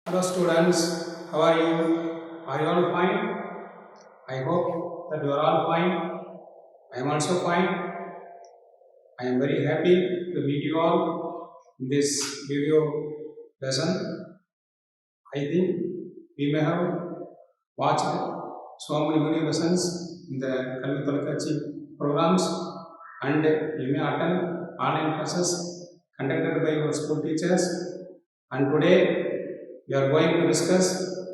Hello students, how are you? Are you all fine? I hope that you are all fine. I am also fine. I am very happy to meet you all in this video lesson. I think we may have watched so many video lessons in the KalviTv programs, and you may attend online classes conducted by your school teachers. And today we are going to discuss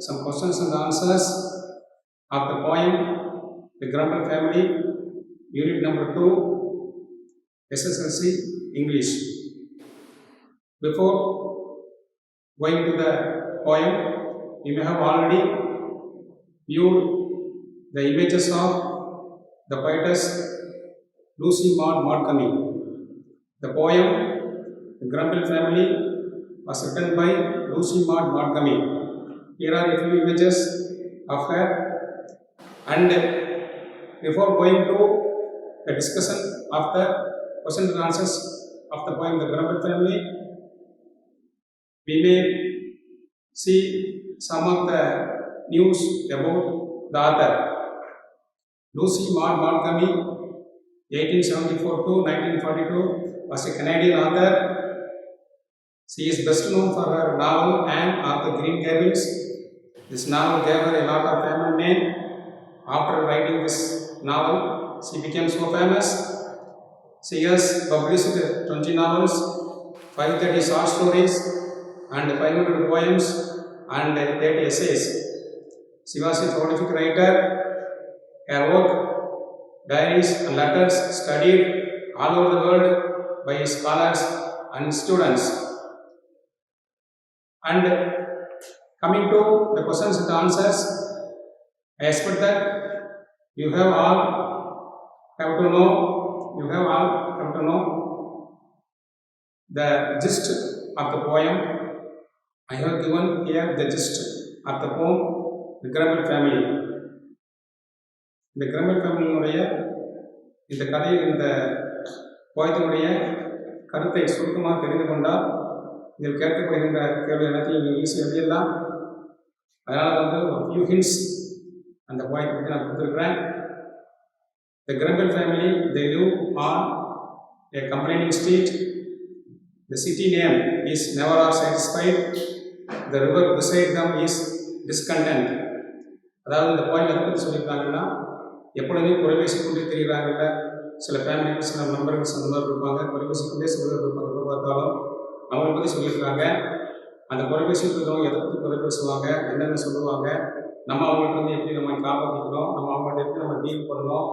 some questions and answers of the poem The Grumble Family, unit number 2, SSLC English. Before going to the poem, you may have already viewed the images of the poetess Lucy Maud Montgomery. The poem The Grumble Family was written by Lucy Maud Montgomery. Here are a few images of her, and before going to the discussion of the questions and answers of the poem The Grumble Family, we may see some of the news about the author. Lucy Maud Montgomery, 1874 to 1942, was a Canadian author. She is best known for her novel Anne of the Green Gables. This novel gave her a lot of famous name. After writing this novel, she became so famous. She has published 20 novels, 530 short stories, and 500 poems, and 30 essays. She was a prolific writer. Her work, diaries, and letters studied all over the world by scholars and students. And coming to the questions and answers, I expect that you have all have to know the gist of the poem. I have given here the gist of the poem The Grumble Family. The Grumble Family இந்த கதையில் இந்த போயத்தினுடைய கருத்தை சுருக்கமாக தெரிந்து கொண்டால் இதில் கேட்கப்படுகின்ற கேள்வி எல்லாத்தையும் நீங்கள் ஈஸியாக எழுதிடலாம். அதனால் ஒரு ஃபியூ ஹிண்ட்ஸ் அந்த போயத்தை பற்றி நான் கொடுத்துருக்குறேன். The Grumble family, they live on a complaining street. The city name is never are satisfied. The river beside them is discontent. அதாவது இந்த போயம் எதை பற்றி சொல்லியிருக்காங்கன்னா, எப்பொழுதுமே குறைபேசி கொண்டே தெரிகிறாங்கல்ல, சில ஃபேமிலிகள் சில நண்பர்கள் அந்த மாதிரி இருப்பாங்க, குறைபேசி கொண்டே சிலர் இருப்பாங்க, எப்போ பார்த்தாலும் அவங்கள பற்றி சொல்லியிருக்காங்க. அந்த குறைபேசி இருக்கிறவங்க எதை பற்றி குறை பேசுவாங்க, என்னென்ன சொல்லுவாங்க, நம்ம அவங்கள்ட்ட வந்து எப்படி நம்ம காப்பாற்றிக்கணும், நம்ம அவங்கள்ட்ட எப்படி நம்ம டீல் பண்ணணும்,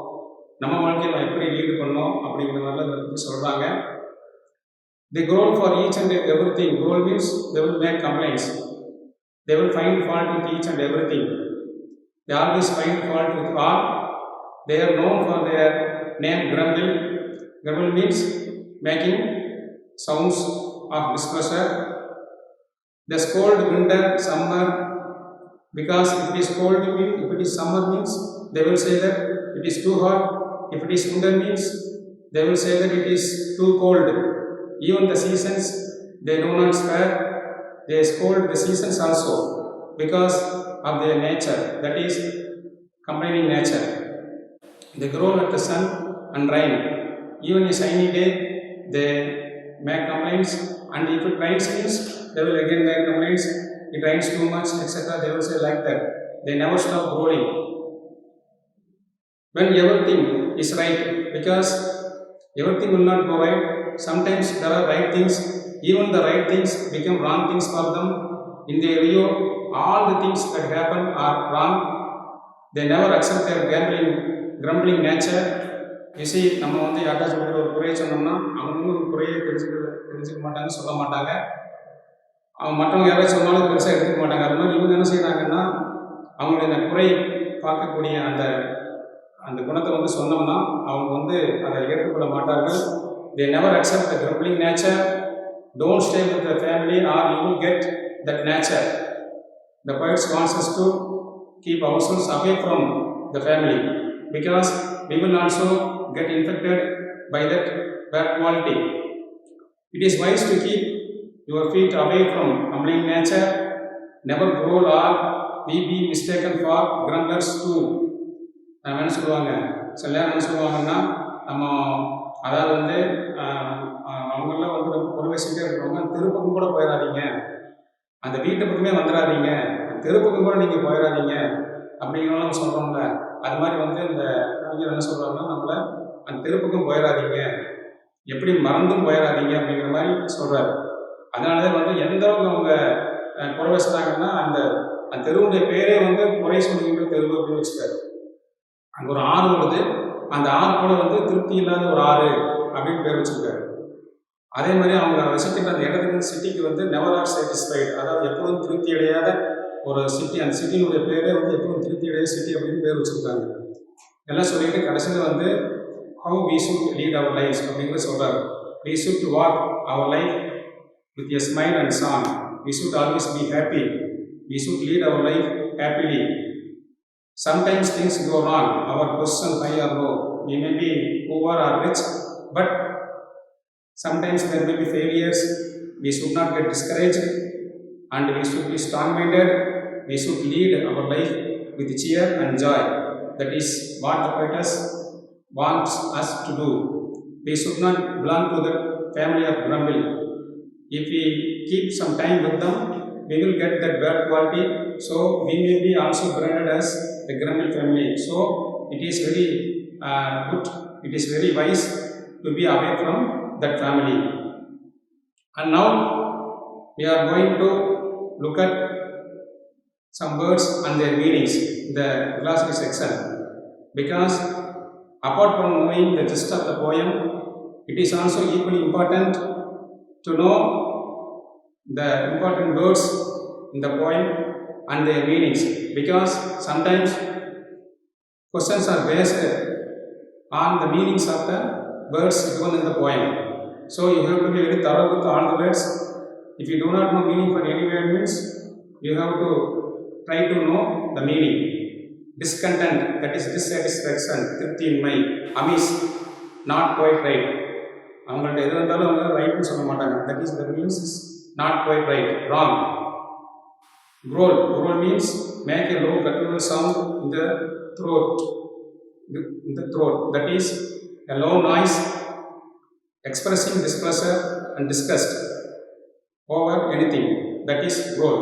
நம்ம வாழ்க்கையை நம்ம எப்படி லீடு பண்ணணும் அப்படிங்கிற மாதிரிலாம் இதை பற்றி சொல்கிறாங்க. They growl for each and everything. Growl means they will make complaints. They will find fault with each and everything. They always find fault with all. They are known for their name Grumble. Grumble means making sounds of displeasure. They scold winter, summer, because if it is cold, if it is summer means they will say that it is too hot. If it is winter means they will say that it is too cold. Even the seasons they do not spare. They scold the seasons also because of their nature, that is complaining nature. They growl at the sun and rain. Even a sunny day they make complaints, and if it rains means they will again make complaints. It rains too much, etc. They will say like that. They never stop growling. When everything is right, because everything will not go right. Sometimes there are right things, even the right things become wrong things for them. In their view, all the things that happen are wrong. They never accept their grumbling nature. You see, நம்ம வந்து யார்ட்டாச்சும் ஒரு குறையை சொன்னோம்னா அவங்க ஒரு குறையை தெரிஞ்சுக்க மாட்டாங்க, சொல்ல மாட்டாங்க. அவங்க மற்றவங்க யாராவது சொன்னாலும் பெருசாக எடுத்துக்க மாட்டாங்க. அது மாதிரி இவங்க என்ன செய்கிறாங்கன்னா, அவங்களுடைய அந்த குறை பார்க்கக்கூடிய அந்த குணத்தை வந்து சொன்னோம்னா அவங்க வந்து அதை ஏற்றுக்கொள்ள மாட்டார்கள். They never accept the grumbling nature. Don't stay with the family or you will get that nature. The poets wants us to keep ourselves away from the family, because we will also get infected by that bad quality. It is wise to keep your feet away from complaining nature never grow or we be mistaken for grumblers too. நம்ம என்ன சொல்லுவாங்க, சில நேரம் என்ன சொல்லுவாங்கன்னா, நம்ம அதாவது வந்து அவங்கெல்லாம் வந்து ரொம்ப பொறுமைசிட்டே இருக்கிறவங்க, தெருப்பக்கம் கூட போயிடாதீங்க, அந்த வீட்டு பக்கமே வந்துடாதீங்க, தெருப்பக்கம் கூட நீங்கள் போயிடாதீங்க அப்படிங்கிறவங்க சொல்கிறோம்ல. அது மாதிரி வந்து இந்த கவிஞர் என்ன சொல்கிறாங்கன்னா, நம்மளை அந்த தெருப்பக்கம் போயிடாதீங்க, எப்படி மறந்தும் போயிடாதீங்க அப்படிங்கிற மாதிரி சொல்கிறாரு. அதனால வந்து எந்த அவங்க குறை பேசுகிறாங்கன்னா, அந்த அந்த தெருவுடைய பேரே வந்து குறை சொல்லுகின்ற தெருவு அப்படின்னு வச்சுக்காரு. அங்கே ஒரு ஆறு வருது, அந்த ஆறு கூட வந்து திருப்தி இல்லாத ஒரு ஆறு அப்படின்னு பேர் வச்சிருக்காரு. அதே மாதிரி அவங்க வசிக்கின்ற அந்த இடத்துக்கு சிட்டிக்கு வந்து நெவர் ஆர் சாட்டிஸ்ஃபைடு, அதாவது எப்பொழுதும் திருப்தி அடையாத ஒரு சிட்டி. அந்த சிட்டியினுடைய பேரே வந்து எப்பொழுதும் திருப்தி அடையாத சிட்டி அப்படின்னு பேர் வச்சிருக்காங்க. எல்லாம் சொல்லிட்டு கடைசியில் வந்து how we should lead our lives அப்படிங்கிறத சொல்றாரு. We should walk our life with a smile and song. We should always be happy. We should lead our life happily. Sometimes things go wrong, our position high or low. We may be poor or rich, but sometimes there may be failures. We should not get discouraged and we should be strong-minded. We should lead our life with cheer and joy. That is what the poetess wants us to do. We should not belong to the family of Grumble. If we keep some time with them, we will get that bad quality. So we may be also branded as the Grumble family. So it is very good, it is very wise to be away from that family. And now we are going to look at some words and their meanings in the glossary section. Because apart from knowing the gist of the poem, it is also equally important to know the important words in the poem and their meanings, because sometimes questions are based on the meanings of the words given in the poem. So you have to be very thorough with all the words. If you do not know meaning for any word means, you have to try to know the meaning. Discontent, that is dissatisfaction, திருப்தியின்மை, amiss, not quite right. அவங்கள்ட்ட எது வந்தாலும் அவங்க ரைட்னு சொல்ல மாட்டாங்க. That is the means is not quite right, wrong. Growl, growl means make a low guttural sound in the throat. In the throat, that is a low noise expressing displeasure and disgust over anything. That is growl.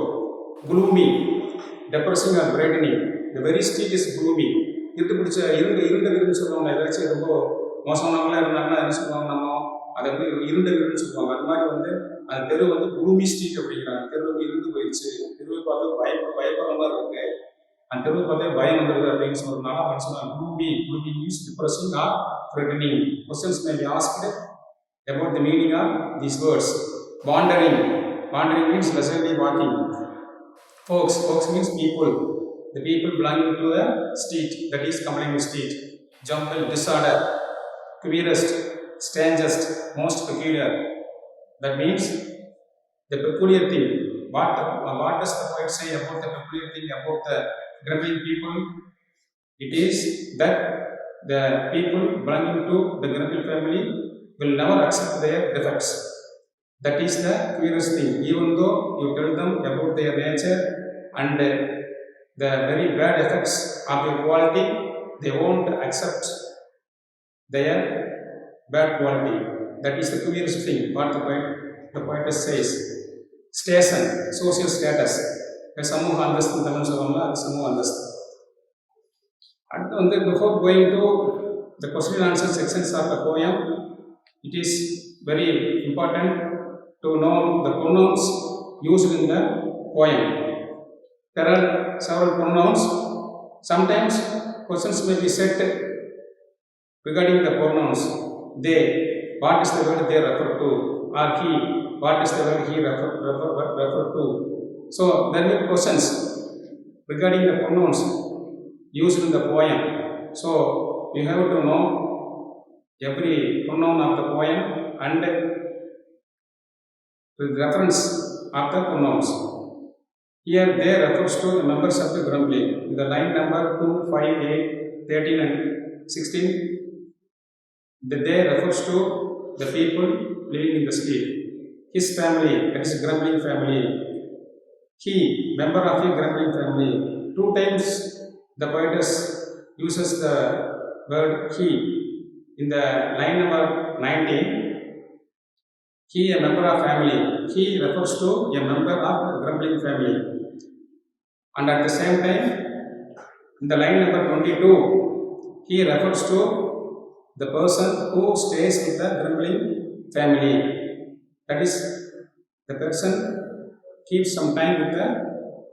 Gloomy, depressing or brightening. The very street is gloomy. இருட்டு பிடிச்ச இருண்ட வீடுன்னு சொல்லுவாங்க. ஏதாச்சும் ரொம்ப மோசமானவங்களாம் இருந்தாங்கன்னா என்ன சொல்லுவாங்க, நம்ம அதை வந்து இருண்ட வீடுன்னு சொல்லுவாங்க. அது மாதிரி வந்து அந்த தெரு வந்து குளூமி ஸ்ட்ரீட் அப்படிங்கிறாங்க. தெரு வந்து இருந்து போயிடுச்சு, தெருவை பார்த்து பயப்படுற மாதிரி இருக்கு, அந்த தெருவை பார்த்தே பயம் வந்துடுது அப்படின்னு சொல்றதுனால அவங்க சொல்லுவாங்க gloomy. Gloomy means depressing or threatening. Questions may be asked about the meaning of these words. Wandering, wandering means leisurely walking. Folks, folks means people, the people belonging to the street, that is complaining street. Jumble, disorder. Queerest, strangest, most peculiar. That means the peculiar thing. What does the poet say about the peculiar thing about the grumbling people? It is that the people belonging to the Grumble family will never accept their defects. That is the queerest thing. Even though you tell them about their nature and the very bad effects of their quality, they won't accept their bad quality. That is the queerest thing. What the poetess says. Station, social status. சமூக அந்தஸ்து தமிழ் சொல்லுவாங்க, அது சமூக அந்தஸ்து. அடுத்து வந்து before going to the question and answer sections of the poem, it is very important to know the pronouns used in the poem. There are several pronouns. Sometimes questions may be set regarding the pronouns. They, what is the word they refer to? Or he, what is the word he refer to? So there are questions regarding the pronouns used in the poem. So you have to know every pronoun of the poem and the reference of the pronouns. Here they refers to the members of the grumbling. In the line number 2, 5, 8, 13 and 16, the they refers to the people living in the street. His family, that is grumbling family. he, member of a grumbling family. Two times the poetess uses the word he. In the line number 19, he, a member of family. He refers to a member of the grumbling family. And at the same time, in the line number 22, he refers to the person who stays with the grumbling family. That is, the person keeps some time with the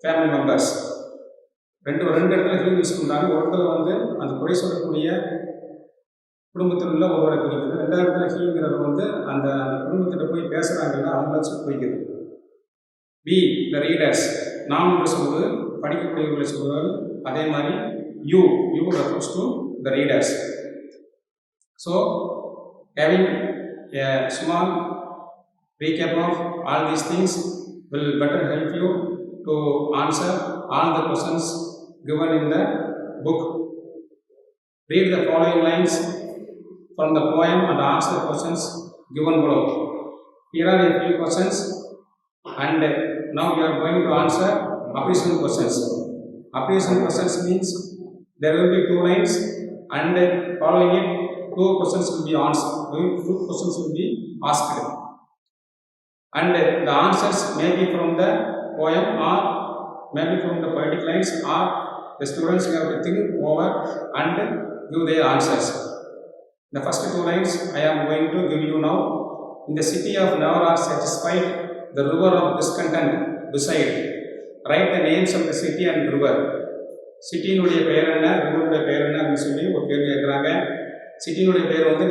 family members. ரெண்டு இடத்துல he use பண்ணுறாங்க. ஒரு இடத்துல வந்து அந்த குறை சொல்லக்கூடிய குடும்பத்தில் உள்ள ஒருவரை குறிக்குது. ரெண்டாவது இடத்துல ஹீங்கிறது வந்து அந்த குடும்பத்திட்ட போய் பேசுகிறாங்கன்னா அவங்கள குறிக்குது. வி த ரீடர்ஸ், நாம் என்று சொல்வது படிக்கக்கூடியவர்களை சொல்வது. அதே மாதிரி you refers to the readers. So having a small recap of all these things will better help you to answer all the questions given in the book. Read the following lines from the poem and answer the questions given below. Here are a few questions, and now we are going to answer appraisal questions. Appraisal questions means there will be two lines, and following it, two questions will be answered. Two questions will be asked, and the answers may be from the poem or maybe from the poetic lines, or the students have to think over and give their answers. The first two lines I am going to give you now. In the city of never are satisfied, the river of discontent beside. Write the names of the city and river. சிட்டியினுடைய பெயர் என்ன, ரிவருடைய பெயர் என்ன அப்படின்னு சொல்லி ஒரு கேள்வி கேட்குறாங்க. சிட்டியினுடைய பெயர் வந்து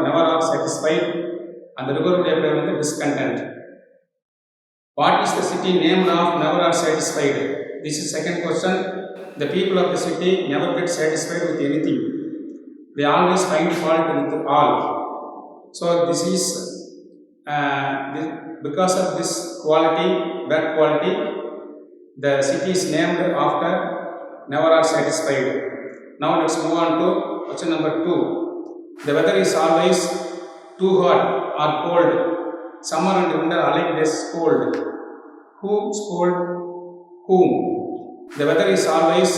never are satisfied, அந்த ரிவருடைய பெயர் வந்து discontent. What is the city named of never are satisfied? This is second question. The people of the city never get satisfied with anything. They always find fault with all. So this is because of this quality, bad quality, the city is named after never are satisfied. Now let's move on to question number 2. The weather is always too hot or cold. Summer and winter alike they scold. Who scold whom? The weather is always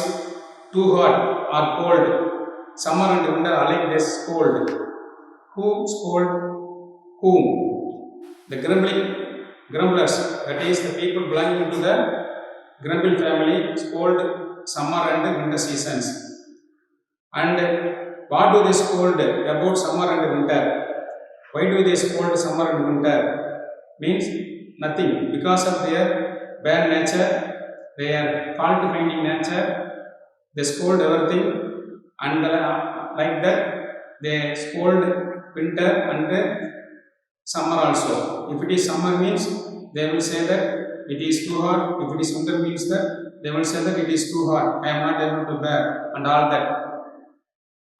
too hot or cold. Summer and winter alike they scold. Who scold whom? The grumblers, that is the people belonging to the Grumble family, scold summer and winter seasons. And what do they scold about summer and winter? Why do they scold summer and winter? Means nothing. Because of their bad nature, their fault-finding nature, they scold everything, and like that they scold winter and summer also. If it is summer means they will say that it is too hot. If it is winter means that they will say that it is too hot. I am not able to bear and all that.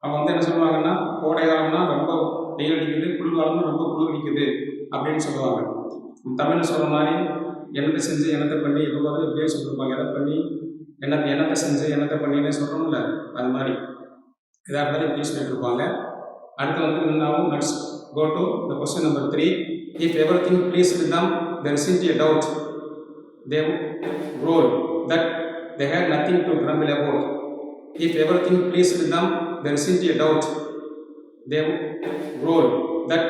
அவங்க வந்து என்ன சொல்லுவாங்கன்னா, கோடை காலம்னா ரொம்ப வெயில் அடிக்குது, குளிர் காலம்னா ரொம்ப குளிர் அடிக்குது அப்படின்னு சொல்லுவாங்க. தமிழில் சொல்கிற மாதிரி என்னத்தை செஞ்சு என்னத்தை பண்ணி இப்போ பார்த்து இப்படியே சொல்லியிருப்பாங்க. எதை பண்ணி என்னத்தை செஞ்சு என்னத்தை பண்ணின்னு சொல்கிறோம்ல, அது மாதிரி எதாக இருந்தாலும் இப்படி சொல்லிட்டு இருப்பாங்க. அடுத்து வந்து now let's go to the question number 3. If everything pleased them, there isn't a doubt they growl that they had nothing to grumble about. If everything pleased them, there isn't a doubt they growl that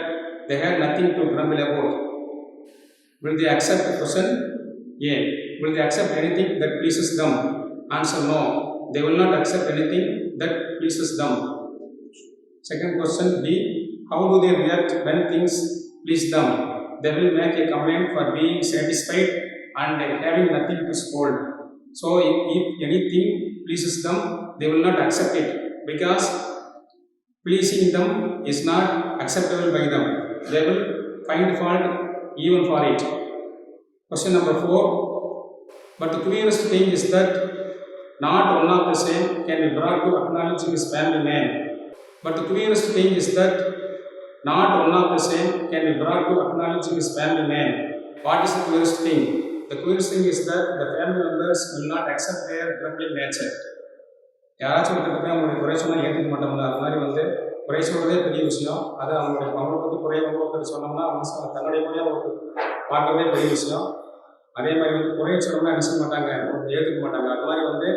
they had nothing to grumble about. Will they accept the question? A. Will they accept anything that pleases them? Answer no. They will not accept anything that pleases them. Second question B. How do they react when things please them? They will make a complaint for being satisfied and having nothing to scold. So if anything pleases them, they will not accept it because pleasing them is not acceptable by them. They will find fault even for it. Question number 4. But the curious thing is that not one of the same can be brought to acknowledging his family name. But the curious thing is that not one of the same can be brought to acknowledging his family name. What is the curious thing? The curious thing is that the family members will not accept their grumbling nature. யாராச்சும் ஒருத்தர் அவங்களுடைய குறை சொன்னால் ஏற்றுக்க மாட்டோம்ல, அது மாதிரி வந்து குறை சொல்வதே பெரிய விஷயம். அது அவங்களை பற்றி குறைய ஒருத்தர் சொன்னோம்னா அவங்க தன்னுடைய குறையாக ஒருத்தர் பார்க்கறதே பெரிய விஷயம். அதே மாதிரி வந்து குறைய சொன்னோம்னா என்ன செய்ய மாட்டாங்க, ஏற்றுக்க மாட்டாங்க. அது மாதிரி வந்து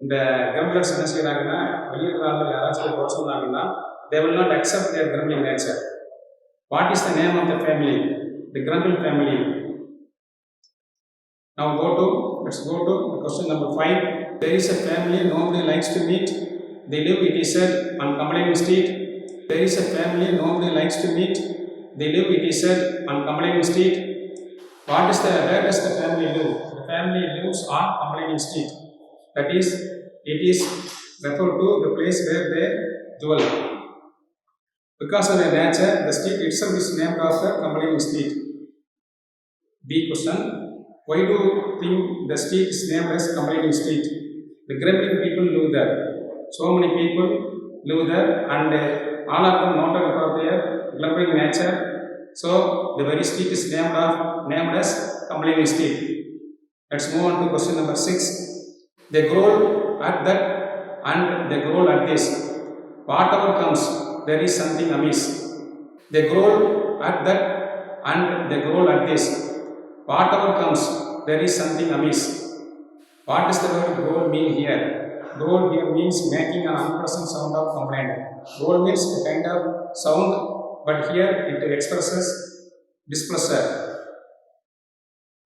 இந்த கிரம்பிளர்ஸ் என்ன செய்யறாங்கன்னா, வெளியே இருக்கிறாங்க யாராச்சும் குறை சொன்னாங்கன்னா they will not accept their grumbling nature. What is the name of the family? The Grumble family. Now let's go to question number 5. There is a family nobody likes to meet. They live, it is said, on complaining street. There is a family nobody likes to meet. They live, it is said, on complaining street. Where does the family live? The family lives on complaining street. That is, it is referred to the place where they dwell. Because of their nature, the street itself is named after complaining street. B question. Why do you think the street is named as complaining street? The grumbling people live there. So many people live there, and all of them noted for their grumbling nature. So the very street is named as complaining street. Let's move on to question number 6. They growl at that and they growl at this. Whatever comes, there is something amiss. They growl at that and they growl at this. Whatever comes, there is something amiss. What does the word growl mean here? Growl here means making an unpleasant sound of complaint. Growl means a kind of sound, but here it expresses displeasure.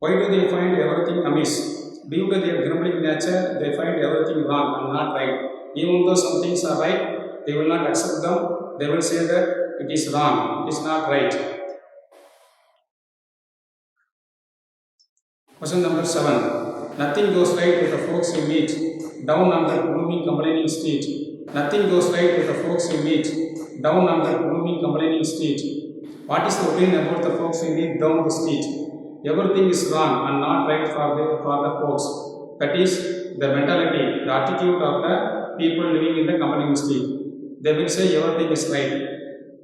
Why do they find everything amiss? Due to their grumbling nature, they find everything wrong and not right. Even though some things are right, they will not accept them. They will say that it is wrong, it is not right. Question number 7. Nothing goes right with the folks you meet down on the gloomy complaining street. Nothing goes right with the folks you meet down on the gloomy complaining street. What is the opinion about the folks you meet down the street? Everything is wrong and not right for the folks. That is the mentality, the attitude of the people living in the complaining street. They will say everything is right.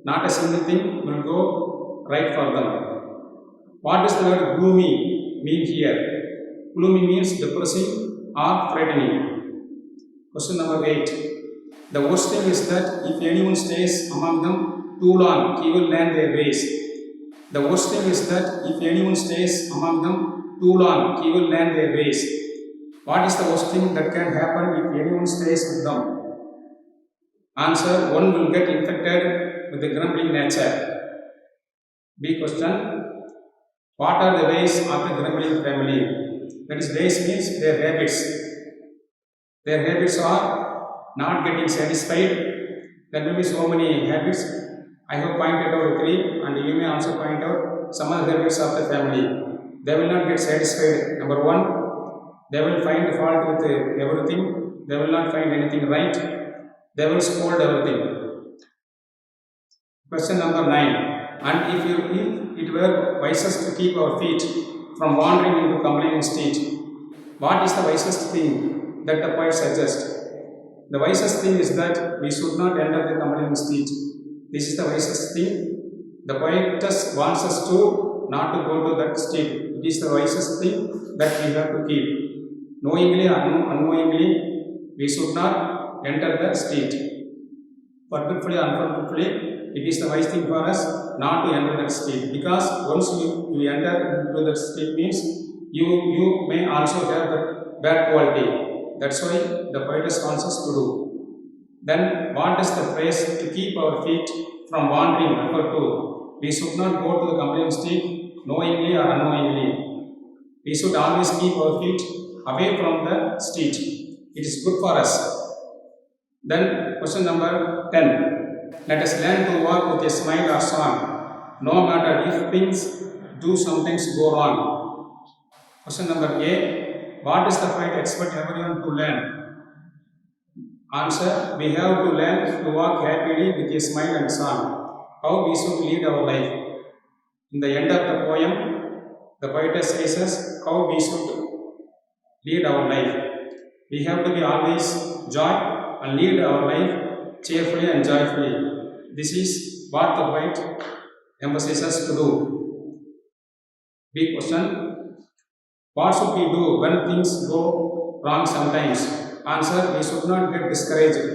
Not a single thing will go right for them. What does the word gloomy mean here? Gloomy means depressing or frightening. Question number 8. The worst thing is that if anyone stays among them too long, he will learn their ways. The worst thing is that if anyone stays among them too long, he will learn their ways. What is the worst thing that can happen if anyone stays with them? Answer: one will get infected with the grumbling nature. B question. What are the ways of the grumbling family? That is, ways means their habits. Their habits are not getting satisfied. There will be so many habits. I have pointed out 3, and you may also point out some other habits of the family. They will not get satisfied. Number 1, they will find fault with everything. They will not find anything right. They will scold everything. Question number 9. And if it were wisest to keep our feet from wandering into complaining street, what is the wisest thing that the poet suggests? The wisest thing is that we should not enter the complaining street. This is the wisest thing. The poetess wants us to not to go to that street. It is the wisest thing that we have to keep. Knowingly or unknowingly, we should not enter the street. Purposefully or unpurposefully, it is the wise thing for us not to enter that street, because once you enter into that street means you may also have the bad quality. That's why the poetess wants us to do. Then what is the phrase to keep our feet from wandering refer to? We should not go to the complaining street knowingly or unknowingly. We should always keep our feet away from the street. It is good for us. Then question number 10. Let us learn to walk with a smile or song, no matter if things do sometimes go wrong. Question number A. What is the point expect everyone to learn? Answer: we have to learn to walk happily with a smile and song. How we should lead our life. In the end of the poem, the poetess says us how we should lead our life. We have to be always joy and lead our life cheerfully and joyfully. This is what the poet emphasizes to do. Big question: what should we do when things go wrong sometimes? Answer: we should not get discouraged,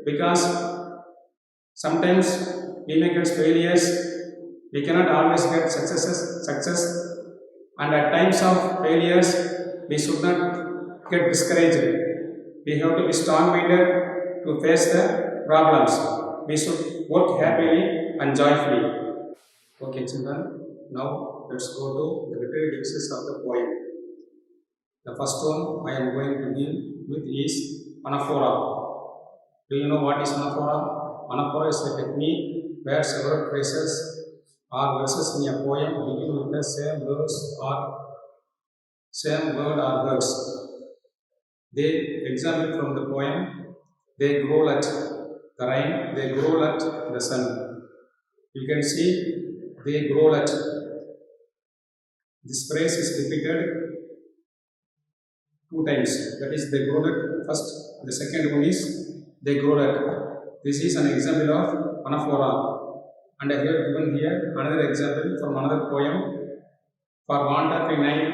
because sometimes we may get failures. We cannot always get success, And at times of failures, we should not get discouraged. We have to be strong-minded to face the problems. We should work happily and joyfully. Okay, children. Now let's go to the literary uses of the poem. The first one I am going to deal with is anaphora. Do you know what is anaphora? Anaphora is a technique where several phrases or verses in a poem begin with the same words or same word or words. They examine from the poem, they growl at the rain, they growl at the sun. You can see they growl at. This phrase is repeated two times. That is, they growl at first. The second one is they growl at. This is an example of anaphora. And I have given here another example from another poem. For want of a knife,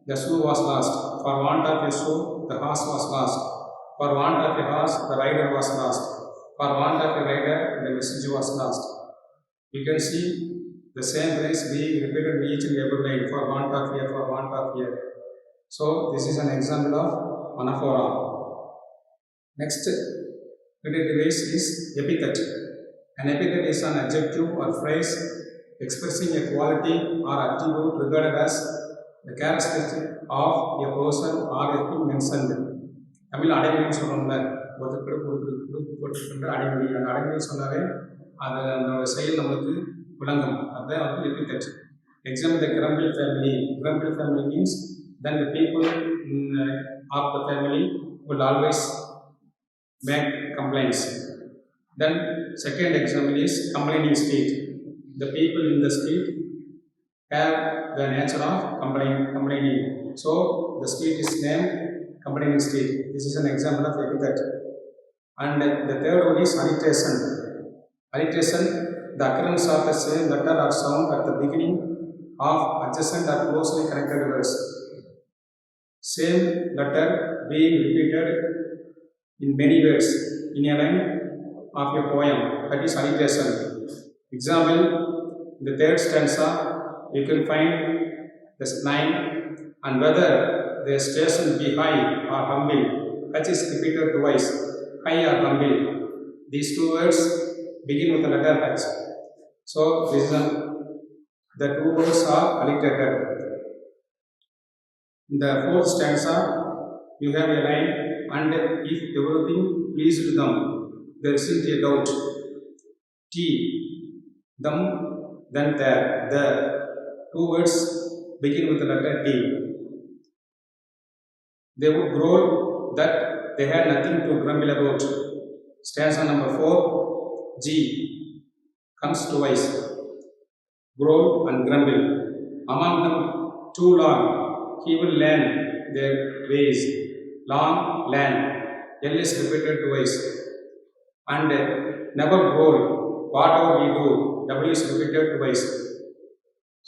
the shoe was lost. For want of a shoe, the horse was lost. For want of a horse, the rider was lost. For want of a rider, the message was lost. You can see the same phrase being repeated in each and every line. For want of a, for want of a. So this is an example of anaphora. Next literary device is epithet. An epithet is an adjective or phrase expressing a quality or attribute regarded as the characteristic of a person or a thing mentioned. Tamil அடைமொழின்னு சொல்கிறோம்ல ஒருத்தருக்கு போட்டிருக்கின்ற அடைமொழி அந்த அடைமொழி சொன்னாவே அது அதோட செயல் நம்மளுக்கு விளங்கும் அதுதான் வந்து epithet. Example, the Grumble family. Grumble family means then the people of the family will always make complaints. Then second example is complaining street. The people in the street have the nature of complaining. So the street is named complaining street. This is an example of epithet. And the third one is alliteration. Alliteration, the occurrence of the same letter or sound at the beginning of adjacent or closely connected words. Same letter being repeated in many words in a line of a poem. That is alliteration. Example, in the third stanza, you can find this line, and whether the station be high or humble, which is repeated twice, high or humble. These two words begin with the letter H. So this is the two words are alliterated. In the fourth stanza, you have a line, and if everything pleased them, there isn't a doubt. T, them, then there. The two words begin with the letter T. They would growl that they had nothing to grumble about. Stanza number 4, G, comes twice. Growl and grumble. Among them too long, he will learn their ways. Long, learn. L is repeated twice. And never growl. Whatever we do, W is repeated twice.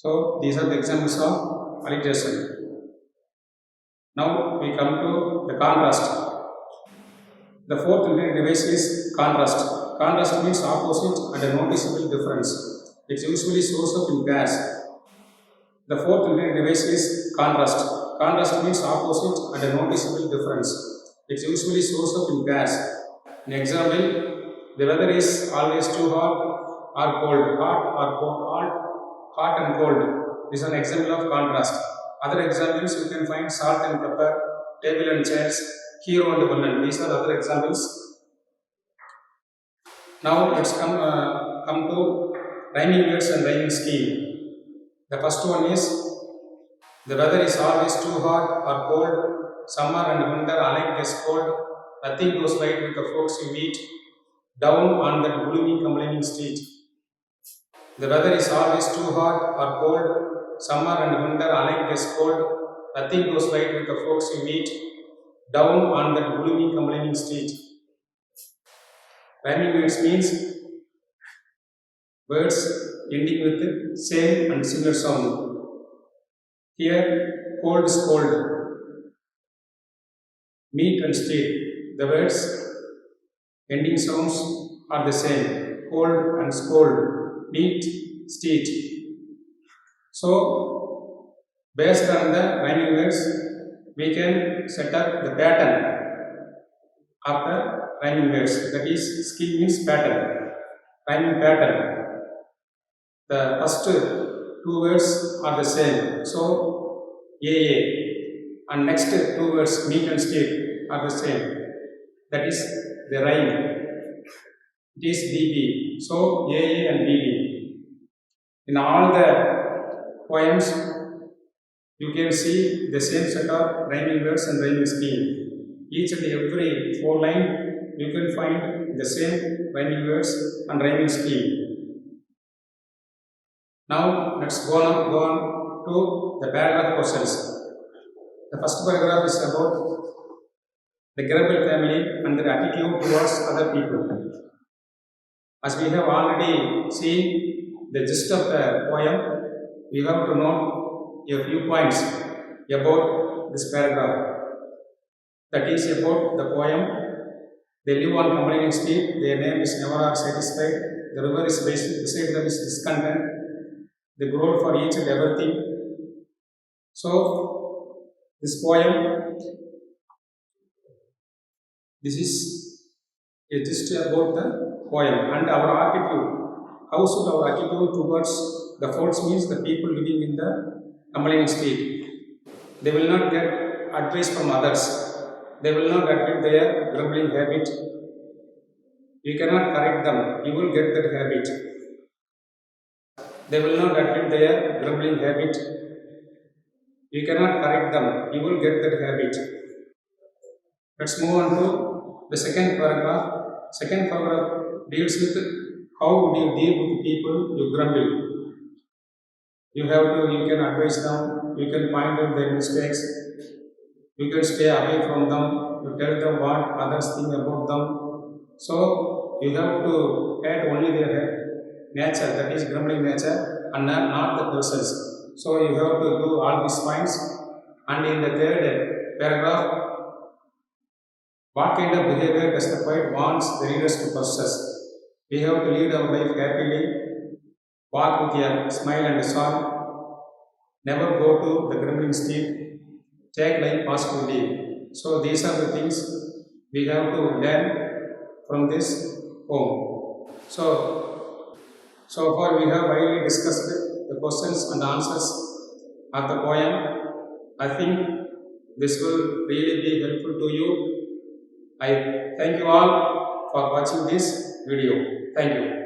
So these are the examples of alliteration. Now we come to the contrast. The fourth literary device is contrast. Contrast means opposite and a noticeable difference. It usually shows up in pairs. The fourth literary device is contrast. Contrast means opposite and a noticeable difference. It usually shows up in pairs. An example, the weather is always too hot or cold. Hot and cold. This is an example of contrast. Other examples you can find salt and pepper, table and chairs, hero and villain. These are other examples. Now let's come to rhyming words and rhyming scheme. The first one is the weather is always too hot or cold. Summer and winter alike gets cold. Nothing goes right with the folks you meet. Down on that gloomy complaining street. The weather is always too hot or cold. Summer and winter alike gets cold. Nothing goes right with the folks you meet. Down on that gloomy complaining street. Rhyming words means words ending with same and similar sound. Here, cold is cold. Meat and street. The words ending sounds are the same. Cold and scold. Meat, street. So, Based on the rhyming words, we can set up the pattern of the rhyming words. That is, scheme means pattern. Rhyming pattern. The first two words are the same. So, AA. And next two words, meat and steak, are the same. That is the rhyme. It is BB. So, AA and BB. In all the poems, you can see the same set of rhyming words and rhyming scheme. Each and every four line, you can find the same rhyming words and rhyming scheme. Now, let's go on to the paragraph questions. The first paragraph is about the Grumble family and their attitude towards other people. As we have already seen the gist of the poem, we have to know a few points about this paragraph. That is about the poem. They live on complaining street, their name is never are satisfied, the river is beside them is discontent, they grow for each and everything. So, this poem, this is a gist about the poem and our attitude. How should our attitude towards the folks means the people living in the complaining state? They will not get advice from others. They will not admit their grumbling habit. You cannot correct them. You will get that habit. They will not admit their grumbling habit. You cannot correct them. You will get that habit. Let's move on to the second paragraph. Second paragraph deals with how would you deal with people you grumble. You can advise them, you can point out their mistakes, you can stay away from them, you tell them what others think about them. So you have to hate only their nature, that is grumbling nature, and not the persons. So you have to do all these points. And in the third paragraph, what kind of behavior does the poet wants the readers to possess? We have to lead our life happily, walk with a smile and a song, never go to the grumbling street, take life positively. So these are the things we have to learn from this poem. So far we have widely discussed the questions and answers of the poem. I think this will really be helpful to you. I thank you all for watching this video. Thank you.